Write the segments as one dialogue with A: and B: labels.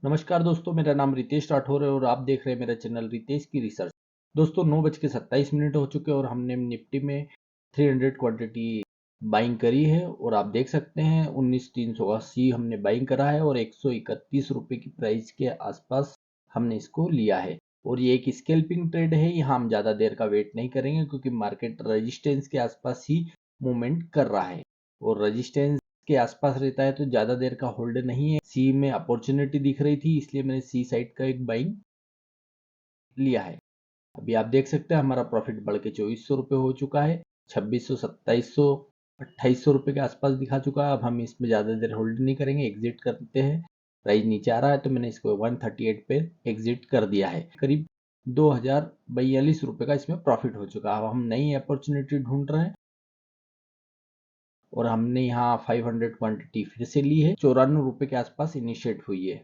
A: नमस्कार दोस्तों, मेरा नाम रितेश राठौर है और आप देख रहे हैं मेरा चैनल रितेश की रिसर्च। दोस्तों 9:27 हो चुके हैं और हमने निफ्टी में 300 क्वांटिटी बाइंग करी है और आप देख सकते हैं 19,380 हमने बाइंग करा है और 131 रुपये की प्राइस के आसपास हमने इसको लिया है। और ये एक स्कैल्पिंग ट्रेड है, यहाँ हम ज़्यादा देर का वेट नहीं करेंगे क्योंकि मार्केट रेजिस्टेंस के आसपास ही मूवमेंट कर रहा है और रेजिस्टेंस के आसपास रहता है तो ज़्यादा देर का होल्ड नहीं है। सी में अपॉर्चुनिटी दिख रही थी इसलिए मैंने सी साइड का एक बाइंग लिया है। अभी आप देख सकते हैं हमारा प्रॉफिट बढ़ के 2400 रुपये हो चुका है। 2600, 2700, 2800 रुपये के आसपास दिखा चुका है। अब हम इसमें ज़्यादा देर होल्ड नहीं करेंगे, एग्जिट करते हैं। प्राइस नीचे आ रहा है तो मैंने इसको 138 पे एग्जिट कर दिया है। करीब 2042 रुपये का इसमें प्रॉफिट हो चुका है। अब हम नई अपॉर्चुनिटी ढूंढ रहे हैं और हमने यहाँ 500 क्वांटिटी फिर से ली है। 94 रुपये के आसपास इनिशिएट हुई है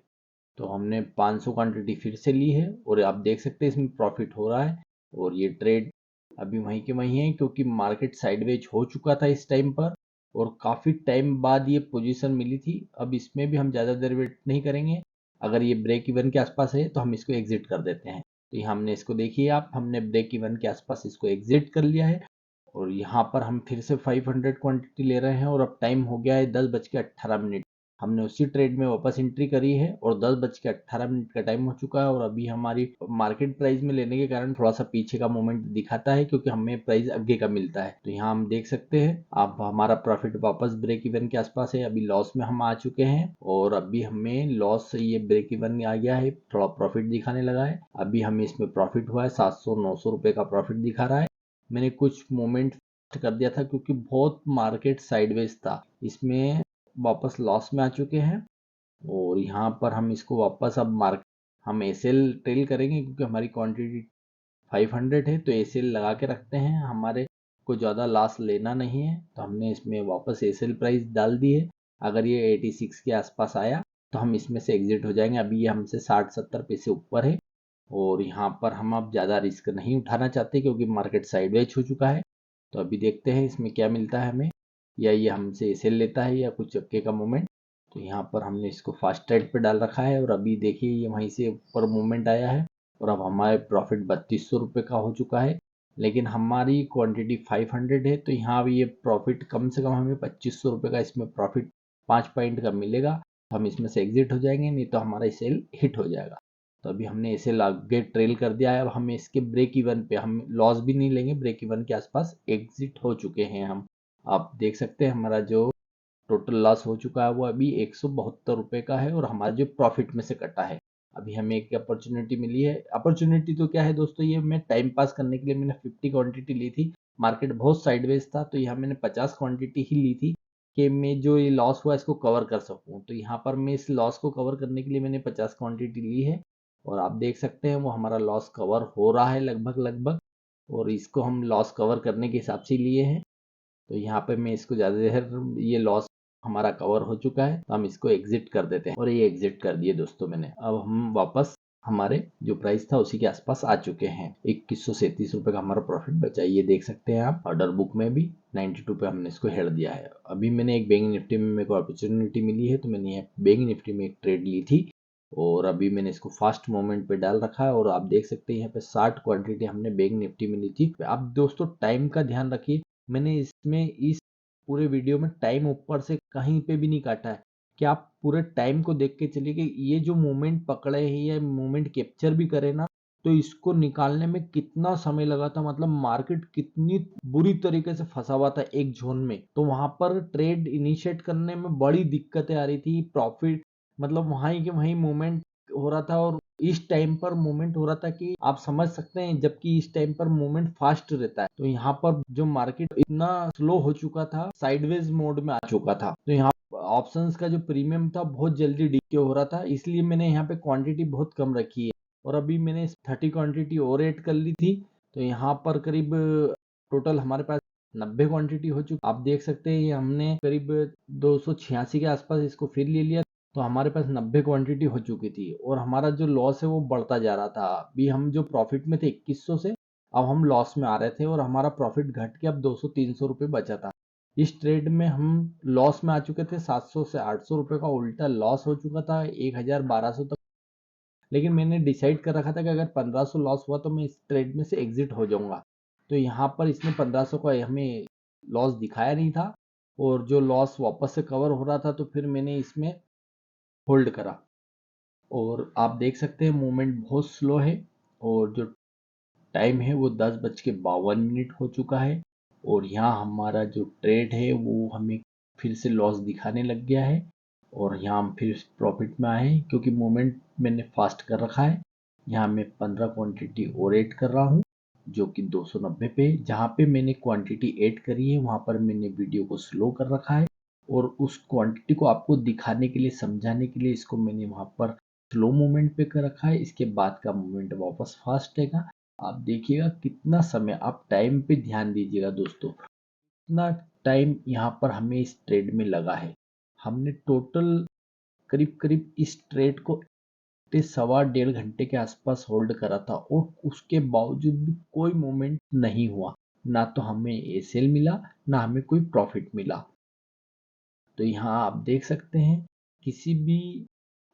A: तो हमने 500 क्वांटिटी फिर से ली है और आप देख सकते हैं इसमें प्रॉफिट हो रहा है। और ये ट्रेड अभी वहीं के वहीं है क्योंकि मार्केट साइडवेज हो चुका था इस टाइम पर और काफ़ी टाइम बाद ये पोजीशन मिली थी। अब इसमें भी हम ज़्यादा देर वेट नहीं करेंगे। अगर ये ब्रेक इवन के आसपास है तो हम इसको एग्जिट कर देते हैं। तो यहाँ हमने इसको देखिए आप, हमने ब्रेक इवन के आसपास इसको एग्जिट कर लिया है और यहाँ पर हम फिर से 500 क्वांटिटी ले रहे हैं और अब टाइम हो गया है 10:18। हमने उसी ट्रेड में वापस एंट्री करी है और 10:18 का टाइम हो चुका है और अभी हमारी मार्केट प्राइस में लेने के कारण थोड़ा सा पीछे का मोमेंट दिखाता है क्योंकि हमें प्राइस आगे का मिलता है। तो यहाँ हम देख सकते हैं अब हमारा प्रॉफिट वापस ब्रेक इवन के आसपास है। अभी लॉस में हम आ चुके हैं और अभी हमें लॉस से ये ब्रेक इवन आ गया है, थोड़ा प्रॉफिट दिखाने लगा है। अभी हमें इसमें प्रॉफिट हुआ है 700-900 रुपये का प्रॉफिट दिखा रहा है। मैंने कुछ मोमेंट कर दिया था क्योंकि बहुत मार्केट साइडवेज था, इसमें वापस लॉस में आ चुके हैं और यहाँ पर हम इसको वापस अब मार्क हम एसएल ट्रेल करेंगे क्योंकि हमारी क्वांटिटी 500 है तो एसएल लगा के रखते हैं, हमारे को ज़्यादा लॉस लेना नहीं है। तो हमने इसमें वापस एसएल प्राइस डाल दी है। अगर ये 86 के आसपास आया तो हम इसमें से एग्जिट हो जाएंगे। अभी ये हमसे 60-70 पैसे ऊपर है और यहाँ पर हम अब ज़्यादा रिस्क नहीं उठाना चाहते क्योंकि मार्केट साइडवेज हो चुका है। तो अभी देखते हैं इसमें क्या मिलता है हमें, या ये हमसे सेल लेता है या कुछ चक्के का मूवमेंट। तो यहाँ पर हमने इसको फास्ट ट्रेड पे डाल रखा है और अभी देखिए ये वहीं से ऊपर मूवमेंट आया है और अब हमारे प्रॉफिट 3200 रुपये का हो चुका है। लेकिन हमारी क्वांटिटी 500 है तो यहाँ भी ये प्रॉफिट कम से कम हमें 2500 रुपये का इसमें प्रॉफिट 5 पॉइंट का मिलेगा। हम इसमें से एग्जिट हो जाएंगे, नहीं तो हमारा सेल हिट हो जाएगा। तो अभी हमने इसे आगे ट्रेल कर दिया है। अब हम इसके ब्रेक इवन पे हम लॉस भी नहीं लेंगे, ब्रेक इवन के आसपास एग्जिट हो चुके हैं हम। आप देख सकते हैं हमारा जो टोटल लॉस हो चुका है वो अभी 172 रुपये का है और हमारा जो प्रॉफिट में से कटा है। अभी हमें एक अपॉर्चुनिटी मिली है। अपॉर्चुनिटी तो क्या है दोस्तों, ये मैं टाइम पास करने के लिए मैंने 50 क्वांटिटी ली थी। मार्केट बहुत साइडवेज था तो यहाँ मैंने 50 क्वांटिटी ही ली थी कि मैं जो ये लॉस हुआ इसको कवर कर सकूँ। तो यहाँ पर मैं इस लॉस को कवर करने के लिए मैंने 50 क्वांटिटी ली है और आप देख सकते हैं वो हमारा लॉस कवर हो रहा है लगभग लगभग। और इसको हम लॉस कवर करने के हिसाब से लिए हैं तो यहाँ पे मैं इसको ज़्यादा देर, ये लॉस हमारा कवर हो चुका है तो हम इसको एग्जिट कर देते हैं और ये एग्जिट कर दिए दोस्तों मैंने। अब हम वापस हमारे जो प्राइस था उसी के आसपास आ चुके हैं। 2137 रुपये का हमारा प्रॉफिट बचा है, ये देख सकते हैं आप। ऑर्डर बुक में भी 92 पे हमने इसको हेड दिया है। अभी मैंने एक बैंक निफ्टी में मेरे को अपॉर्चुनिटी मिली है तो मैंने ये बैंक निफ्टी में एक ट्रेड ली थी और अभी मैंने इसको फास्ट मोमेंट पे डाल रखा है और आप देख सकते हैं यहाँ पे 60 क्वांटिटी हमने बैंक निफ्टी में ली थी। आप दोस्तों टाइम का ध्यान रखिए, मैंने इसमें इस पूरे वीडियो में टाइम ऊपर से कहीं पे भी नहीं काटा है कि आप पूरे टाइम को देख के चलिए कि ये जो मोमेंट पकड़े हैं या मोमेंट कैप्चर भी करे ना तो इसको निकालने में कितना समय लगा था, मतलब मार्केट कितनी बुरी तरीके से फंसा हुआ था एक जोन में। तो वहां पर ट्रेड इनिशिएट करने में बड़ी दिक्कतें आ रही थी। प्रॉफिट मतलब वहीं के वहीं मूवमेंट हो रहा था और इस टाइम पर मूवमेंट हो रहा था कि आप समझ सकते हैं, जबकि इस टाइम पर मूवमेंट फास्ट रहता है। तो यहाँ पर जो मार्केट इतना स्लो हो चुका था, साइडवेज मोड में आ चुका था, तो यहाँ ऑप्शंस का जो प्रीमियम था बहुत जल्दी डीके हो रहा था, इसलिए मैंने यहाँ पे क्वांटिटी बहुत कम रखी है। और अभी मैंने 30 क्वांटिटी और ऐड कर ली थी तो यहाँ पर करीब टोटल हमारे पास 90 क्वांटिटी हो चुकी। आप देख सकते हैं हमने करीब 286 के आसपास इसको फिर ले लिया तो हमारे पास 90 क्वांटिटी हो चुकी थी और हमारा जो लॉस है वो बढ़ता जा रहा था। अभी हम जो प्रॉफिट में थे 2100 से अब हम लॉस में आ रहे थे और हमारा प्रॉफिट घट के अब 200-300 रुपये बचा था। इस ट्रेड में हम लॉस में आ चुके थे, 700 से 800 रुपये का उल्टा लॉस हो चुका था, 1000-1200 तक लेकिन मैंने डिसाइड कर रखा था कि अगर 1500 लॉस हुआ तो मैं इस ट्रेड में से एग्जिट हो जाऊंगा। तो यहाँ पर इसने 1500 का हमें लॉस दिखाया नहीं था, और जो लॉस वापस से कवर हो रहा था तो फिर मैंने इसमें होल्ड करा। और आप देख सकते हैं मूवमेंट बहुत स्लो है, और जो टाइम है वो 10:52 हो चुका है, और यहाँ हमारा जो ट्रेड है वो हमें फिर से लॉस दिखाने लग गया है, और यहाँ हम फिर प्रॉफिट में आए हैं क्योंकि मोमेंट मैंने फास्ट कर रखा है। यहाँ मैं 15 क्वांटिटी और ऐड कर रहा हूँ जो कि 290 पे। जहाँ पे मैंने क्वांटिटी ऐड करी है वहाँ पर मैंने वीडियो को स्लो कर रखा है, और उस क्वांटिटी को आपको दिखाने के लिए, समझाने के लिए इसको मैंने वहाँ पर स्लो मूवमेंट पे कर रखा है। इसके बाद का मूवमेंट वापस फास्ट है। आप देखिएगा कितना समय, आप टाइम पे ध्यान दीजिएगा दोस्तों, कितना टाइम यहाँ पर हमें इस ट्रेड में लगा है। हमने टोटल करीब करीब इस ट्रेड को 1.25 के आसपास होल्ड करा था, और उसके बावजूद भी कोई मूवमेंट नहीं हुआ। ना तो हमें एसएल मिला, ना हमें कोई प्रॉफिट मिला। तो यहाँ आप देख सकते हैं, किसी भी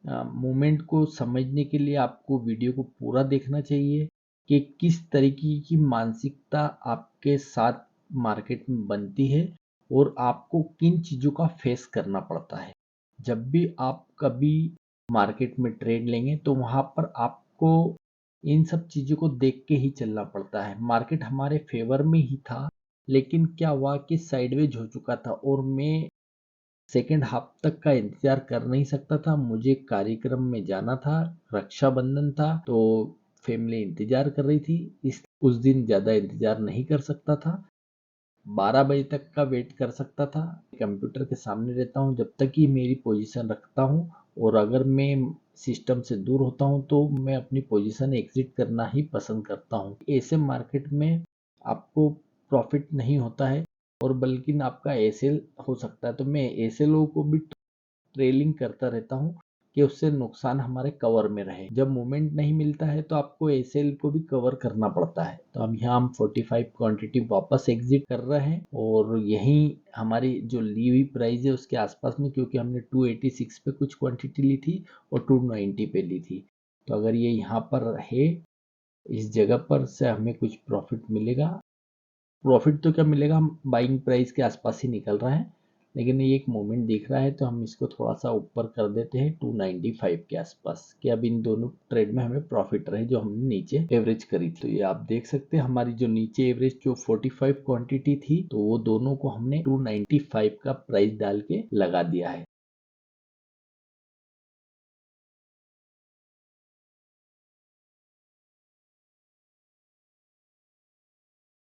A: मूवमेंट को समझने के लिए आपको वीडियो को पूरा देखना चाहिए कि किस तरीके की मानसिकता आपके साथ मार्केट में बनती है, और आपको किन चीज़ों का फेस करना पड़ता है। जब भी आप कभी मार्केट में ट्रेड लेंगे तो वहाँ पर आपको इन सब चीज़ों को देख के ही चलना पड़ता है। मार्केट हमारे फेवर में ही था, लेकिन क्या हुआ कि साइडवेज हो चुका था, और मैं सेकेंड हाफ तक का इंतजार कर नहीं सकता था। मुझे कार्यक्रम में जाना था, रक्षाबंधन था, तो फैमिली इंतजार कर रही थी। उस दिन ज़्यादा इंतजार नहीं कर सकता था, 12 बजे तक का वेट कर सकता था। कंप्यूटर के सामने रहता हूँ जब तक ही मेरी पोजीशन रखता हूँ, और अगर मैं सिस्टम से दूर होता हूँ तो मैं अपनी पोजीशन एग्जिट करना ही पसंद करता हूँ। ऐसे मार्केट में आपको प्रॉफिट नहीं होता है, और बल्कि आपका एसएल हो सकता है। तो मैं एसएल को भी ट्रेलिंग करता रहता हूँ कि उससे नुकसान हमारे कवर में रहे। जब मूवमेंट नहीं मिलता है तो आपको एसएल को भी कवर करना पड़ता है। तो अब यहाँ हम 45 क्वांटिटी वापस एग्जिट कर रहे हैं, और यहीं हमारी जो ली हुई प्राइस है उसके आसपास में, क्योंकि हमने 286 पे कुछ क्वांटिटी ली थी और 290 पे ली थी। तो अगर ये यहाँ पर है, इस जगह पर से हमें कुछ प्रॉफिट मिलेगा। प्रॉफिट तो क्या मिलेगा, हम बाइंग प्राइस के आसपास ही निकल रहा है, लेकिन ये एक मोमेंट दिख रहा है तो हम इसको थोड़ा सा ऊपर कर देते हैं 295 के आसपास, कि अब इन दोनों ट्रेड में हमें प्रॉफिट रहे जो हमने नीचे एवरेज करी थी। तो ये आप देख सकते हैं हमारी जो नीचे एवरेज जो 45 क्वांटिटी थी, तो वो दोनों को हमने 295 का प्राइस डाल के लगा दिया है।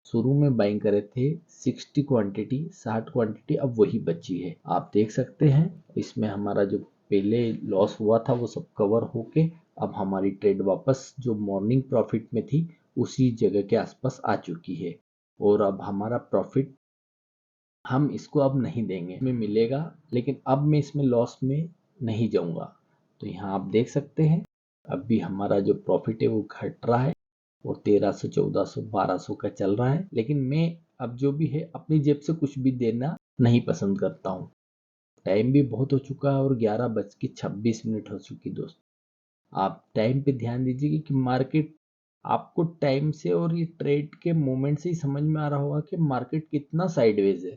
A: शुरू में बाइंग करे थे 60 क्वांटिटी, 60 क्वांटिटी अब वही बची है। आप देख सकते हैं इसमें हमारा जो पहले लॉस हुआ था वो सब कवर होके अब हमारी ट्रेड वापस जो मॉर्निंग प्रॉफिट में थी उसी जगह के आसपास आ चुकी है, और अब हमारा प्रॉफिट हम इसको अब नहीं देंगे, में मिलेगा, लेकिन अब मैं इसमें लॉस में नहीं जाऊंगा। तो यहाँ आप देख सकते हैं अब भी हमारा जो प्रॉफिट है वो घट रहा है, और 1300, 1400, 1200 का चल रहा है। लेकिन मैं अब जो भी है अपनी जेब से कुछ भी देना नहीं पसंद करता हूँ। टाइम भी बहुत हो चुका है और 11:26 हो चुकी दोस्त। आप टाइम पे ध्यान दीजिए कि मार्केट आपको टाइम से और ये ट्रेड के मोमेंट से ही समझ में आ रहा होगा कि मार्केट कितना साइडवेज है,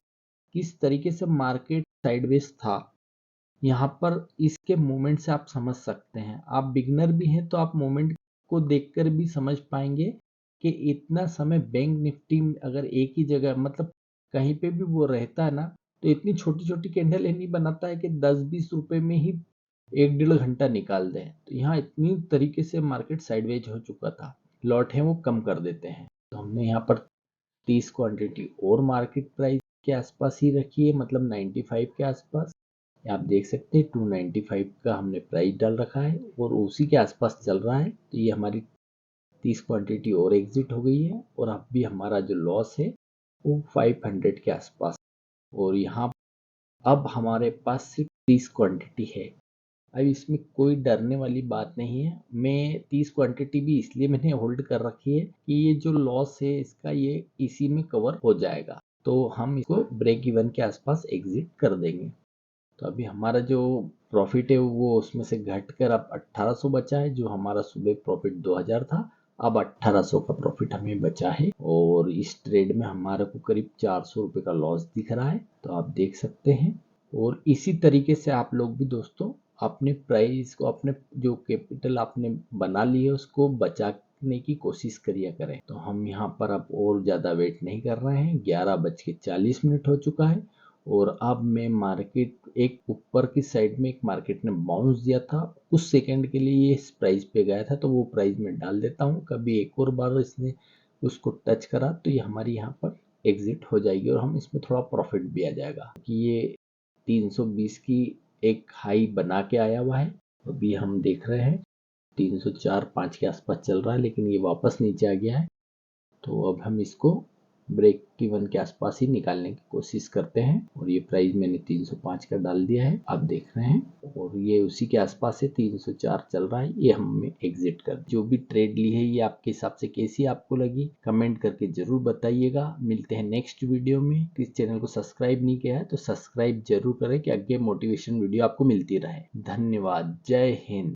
A: किस तरीके से मार्केट साइडवेज था। यहाँ पर इसके मोमेंट से आप समझ सकते हैं। आप बिगनर भी हैं तो आप मोमेंट को देखकर भी समझ पाएंगे कि इतना समय बैंक निफ्टी में अगर एक ही जगह, मतलब कहीं पे भी वो रहता है ना, तो इतनी छोटी छोटी कैंडल नहीं बनाता है कि 10-20 रुपए में ही 1-1.5 घंटा निकाल दें। तो यहाँ इतनी तरीके से मार्केट साइडवेज हो चुका था, लॉट है वो कम कर देते हैं। तो हमने यहाँ पर 30 क्वांटिटी और मार्केट प्राइस के आसपास ही रखी है, मतलब 95 के आसपास। आप देख सकते हैं 295 का हमने प्राइस डाल रखा है और उसी के आसपास चल रहा है। तो ये हमारी 30 क्वांटिटी और एग्जिट हो गई है, और अब भी हमारा जो लॉस है वो 500 के आसपास। और यहाँ अब हमारे पास सिर्फ 30 क्वांटिटी है। अब इसमें कोई डरने वाली बात नहीं है। मैं 30 क्वांटिटी भी इसलिए मैंने होल्ड कर रखी है कि ये जो लॉस है इसका ये इसी में कवर हो जाएगा, तो हम इसको ब्रेक इवन के आसपास एग्जिट कर देंगे। तो अभी हमारा जो प्रॉफिट है वो उसमें से घटकर अब 1800 बचा है। जो हमारा सुबह प्रॉफिट 2000 था, अब 1800 का प्रॉफिट हमें बचा है। और इस ट्रेड में हमारे को करीब 400 रुपये का लॉस दिख रहा है, तो आप देख सकते हैं। और इसी तरीके से आप लोग भी दोस्तों अपने प्राइस को, अपने जो कैपिटल आपने बना ली है उसको बचाने की कोशिश करिए करें। तो हम यहाँ पर अब और ज़्यादा वेट नहीं कर रहे हैं, 11:40 हो चुका है। और अब मैं मार्केट एक ऊपर की साइड में एक मार्केट ने बाउंस दिया था, कुछ सेकंड के लिए ये इस प्राइस पे गया था, तो वो प्राइस मैं डाल देता हूँ। कभी एक और बार इसने उसको टच करा तो ये हमारी यहाँ पर एग्जिट हो जाएगी और हम इसमें थोड़ा प्रॉफिट भी आ जाएगा कि ये 320 की एक हाई बना के आया हुआ है। अभी हम देख रहे हैं 304-5 के आसपास चल रहा है, लेकिन ये वापस नीचे आ गया है। तो अब हम इसको ब्रेक इवन के आसपास ही निकालने की कोशिश करते हैं। और ये प्राइस मैंने 305 का डाल दिया है, आप देख रहे हैं। और ये उसी के आसपास है, 304 चल रहा है, ये हमें एग्जिट कर। जो भी ट्रेड ली है ये आपके हिसाब से कैसी आपको लगी, कमेंट करके जरूर बताइएगा। मिलते हैं नेक्स्ट वीडियो में। इस चैनल को सब्सक्राइब नहीं किया है तो सब्सक्राइब जरूर करें कि आगे मोटिवेशन वीडियो आपको मिलती रहे। धन्यवाद, जय हिंद।